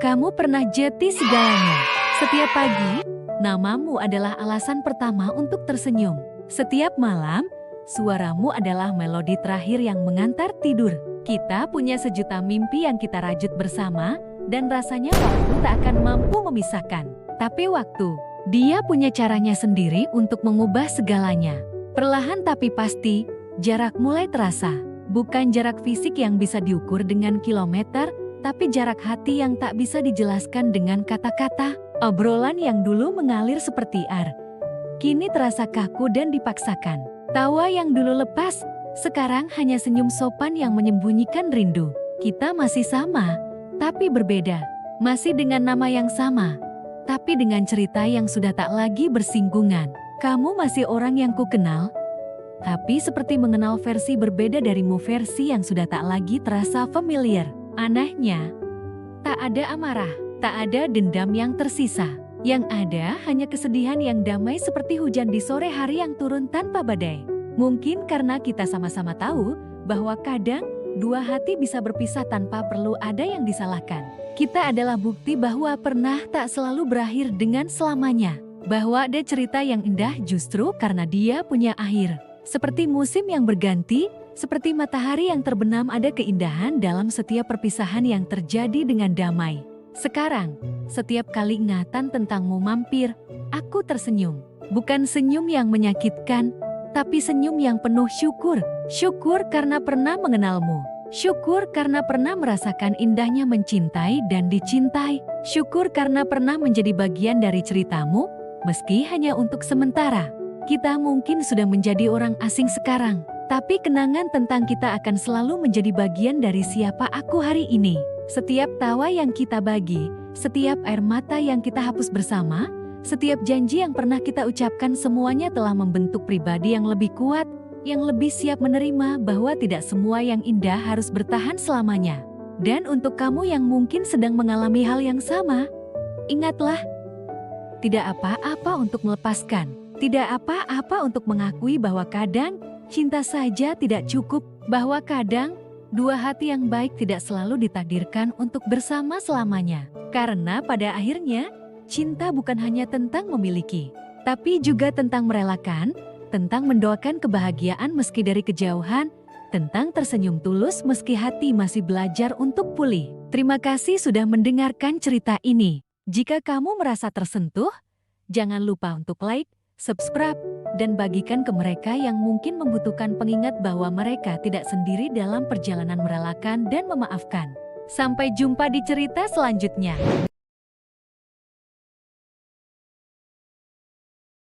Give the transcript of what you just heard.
Kamu pernah jeti segalanya. Setiap pagi, namamu adalah alasan pertama untuk tersenyum. Setiap malam, suaramu adalah melodi terakhir yang mengantar tidur. Kita punya sejuta mimpi yang kita rajut bersama, dan rasanya waktu tak akan mampu memisahkan. Tapi waktu, dia punya caranya sendiri untuk mengubah segalanya. Perlahan tapi pasti, jarak mulai terasa. Bukan jarak fisik yang bisa diukur dengan kilometer, tapi jarak hati yang tak bisa dijelaskan dengan kata-kata. Obrolan yang dulu mengalir seperti air, kini terasa kaku dan dipaksakan. Tawa yang dulu lepas, sekarang hanya senyum sopan yang menyembunyikan rindu. Kita masih sama, tapi berbeda. Masih dengan nama yang sama, tapi dengan cerita yang sudah tak lagi bersinggungan. Kamu masih orang yang ku kenal, tapi seperti mengenal versi berbeda darimu, versi yang sudah tak lagi terasa familiar. Anehnya, tak ada amarah, tak ada dendam yang tersisa. Yang ada hanya kesedihan yang damai seperti hujan di sore hari yang turun tanpa badai. Mungkin karena kita sama-sama tahu bahwa kadang dua hati bisa berpisah tanpa perlu ada yang disalahkan. Kita adalah bukti bahwa pernah tak selalu berakhir dengan selamanya. Bahwa ada cerita yang indah justru karena dia punya akhir. Seperti musim yang berganti, seperti matahari yang terbenam, ada keindahan dalam setiap perpisahan yang terjadi dengan damai. Sekarang, setiap kali ingatan tentangmu mampir, aku tersenyum. Bukan senyum yang menyakitkan, tapi senyum yang penuh syukur. Syukur karena pernah mengenalmu. Syukur karena pernah merasakan indahnya mencintai dan dicintai. Syukur karena pernah menjadi bagian dari ceritamu, meski hanya untuk sementara. Kita mungkin sudah menjadi orang asing sekarang, tapi kenangan tentang kita akan selalu menjadi bagian dari siapa aku hari ini. Setiap tawa yang kita bagi, setiap air mata yang kita hapus bersama, setiap janji yang pernah kita ucapkan, semuanya telah membentuk pribadi yang lebih kuat, yang lebih siap menerima bahwa tidak semua yang indah harus bertahan selamanya. Dan untuk kamu yang mungkin sedang mengalami hal yang sama, ingatlah, tidak apa-apa untuk melepaskan, tidak apa-apa untuk mengakui bahwa kadang cinta saja tidak cukup, bahwa kadang dua hati yang baik tidak selalu ditakdirkan untuk bersama selamanya. Karena pada akhirnya, cinta bukan hanya tentang memiliki, tapi juga tentang merelakan, tentang mendoakan kebahagiaan meski dari kejauhan, tentang tersenyum tulus meski hati masih belajar untuk pulih. Terima kasih sudah mendengarkan cerita ini. Jika kamu merasa tersentuh, jangan lupa untuk like, subscribe, dan bagikan ke mereka yang mungkin membutuhkan pengingat bahwa mereka tidak sendiri dalam perjalanan merelakan dan memaafkan. Sampai jumpa di cerita selanjutnya.